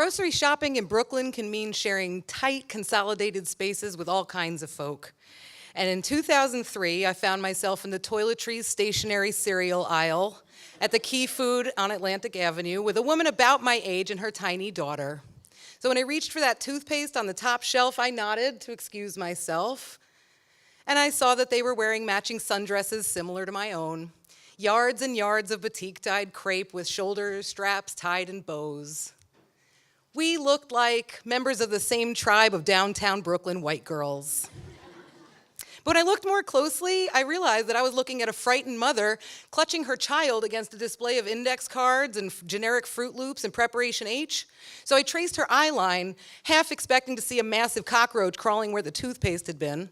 Grocery shopping in Brooklyn can mean sharing tight, consolidated spaces with all kinds of folk. And in 2003, I found myself in the toiletries stationery cereal aisle at the Key Food on Atlantic Avenue with a woman about my age and her tiny daughter. So when I reached for that toothpaste on the top shelf, I nodded to excuse myself. And I saw that they were wearing matching sundresses similar to my own. Yards and yards of batik-dyed crepe with shoulder straps tied in bows. We looked like members of the same tribe of downtown Brooklyn white girls. But when I looked more closely, I realized that I was looking at a frightened mother clutching her child against a display of index cards and generic Fruit Loops and Preparation H. So I traced her eye line, half expecting to see a massive cockroach crawling where the toothpaste had been.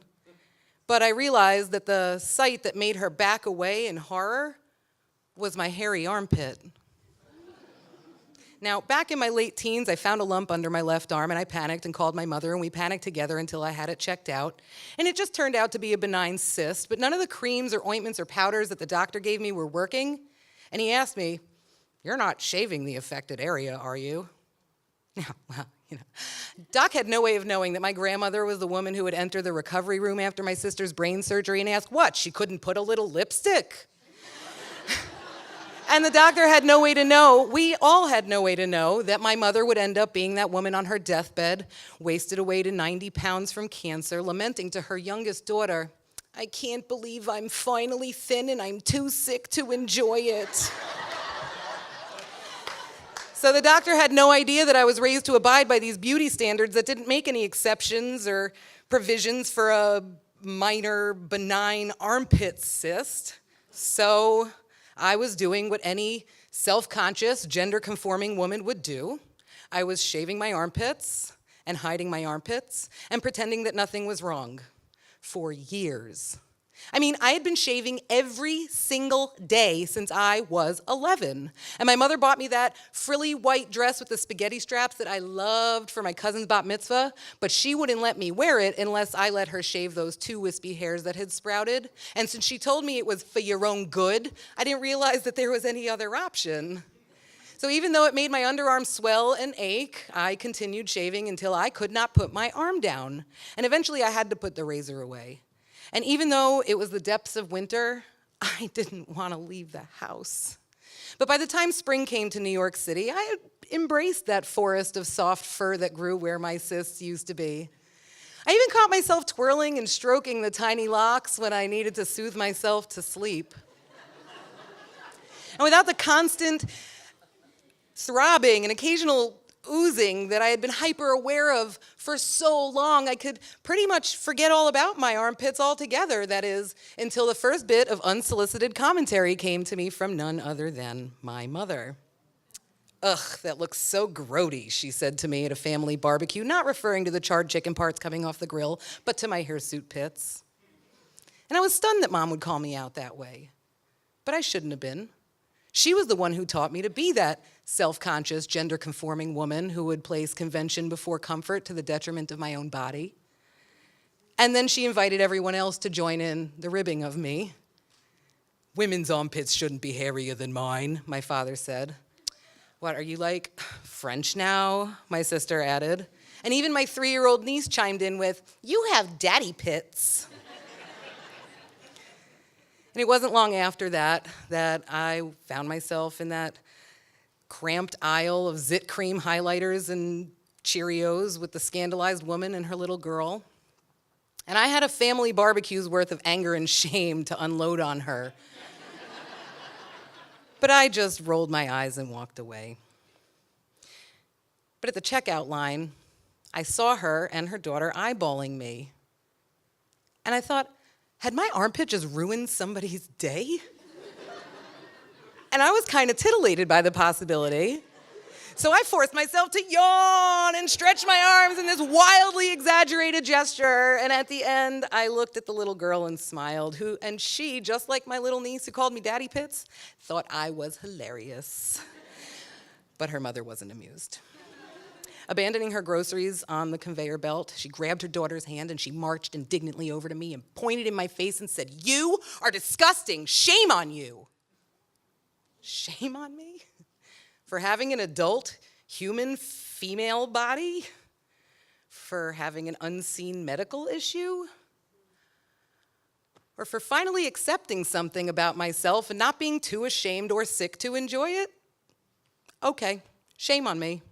But I realized that the sight that made her back away in horror was my hairy armpit. Now, back in my late teens, I found a lump under my left arm, and I panicked and called my mother, and we panicked together until I had it checked out. And it just turned out to be a benign cyst, but none of the creams or ointments or powders that the doctor gave me were working. And he asked me, "You're not shaving the affected area, are you?" Well, Doc had no way of knowing that my grandmother was the woman who would enter the recovery room after my sister's brain surgery and ask, what, she couldn't put a little lipstick? And the doctor had no way to know, we all had no way to know, that my mother would end up being that woman on her deathbed, wasted away to 90 pounds from cancer, lamenting to her youngest daughter, "I can't believe I'm finally thin and I'm too sick to enjoy it." So the doctor had no idea that I was raised to abide by these beauty standards that didn't make any exceptions or provisions for a minor benign armpit cyst. So I was doing what any self-conscious, gender-conforming woman would do. I was shaving my armpits and hiding my armpits and pretending that nothing was wrong for years. I mean, I had been shaving every single day since I was 11. And my mother bought me that frilly white dress with the spaghetti straps that I loved for my cousin's bat mitzvah, but she wouldn't let me wear it unless I let her shave those 2 wispy hairs that had sprouted. And since she told me it was for your own good, I didn't realize that there was any other option. So even though it made my underarms swell and ache, I continued shaving until I could not put my arm down. And eventually I had to put the razor away. And even though it was the depths of winter, I didn't want to leave the house. But by the time spring came to New York City, I had embraced that forest of soft fur that grew where my cysts used to be. I even caught myself twirling and stroking the tiny locks when I needed to soothe myself to sleep. And without the constant throbbing and occasional oozing that I had been hyper aware of for so long, I could pretty much forget all about my armpits altogether. That is, until the first bit of unsolicited commentary came to me from none other than my mother. "Ugh, that looks so grody," she said to me at a family barbecue, not referring to the charred chicken parts coming off the grill, but to my hirsute pits. And I was stunned that Mom would call me out that way. But I shouldn't have been. She was the one who taught me to be that self-conscious, gender-conforming woman who would place convention before comfort to the detriment of my own body. And then she invited everyone else to join in the ribbing of me. "Women's armpits shouldn't be hairier than mine," my father said. "What, are you like French now?" my sister added. And even my 3-year-old niece chimed in with, "You have daddy pits." And it wasn't long after that I found myself in that cramped aisle of Zit cream highlighters and Cheerios with the scandalized woman and her little girl. And I had a family barbecue's worth of anger and shame to unload on her. But I just rolled my eyes and walked away. But at the checkout line, I saw her and her daughter eyeballing me. And I thought, had my armpit just ruined somebody's day? And I was kind of titillated by the possibility. So I forced myself to yawn and stretch my arms in this wildly exaggerated gesture. And at the end, I looked at the little girl and smiled, and she, just like my little niece who called me Daddy Pits, thought I was hilarious. But her mother wasn't amused. Abandoning her groceries on the conveyor belt, she grabbed her daughter's hand and she marched indignantly over to me and pointed in my face and said, "You are disgusting. Shame on you." Shame on me? For having an adult, human, female body? For having an unseen medical issue? Or for finally accepting something about myself and not being too ashamed or sick to enjoy it? Okay, shame on me.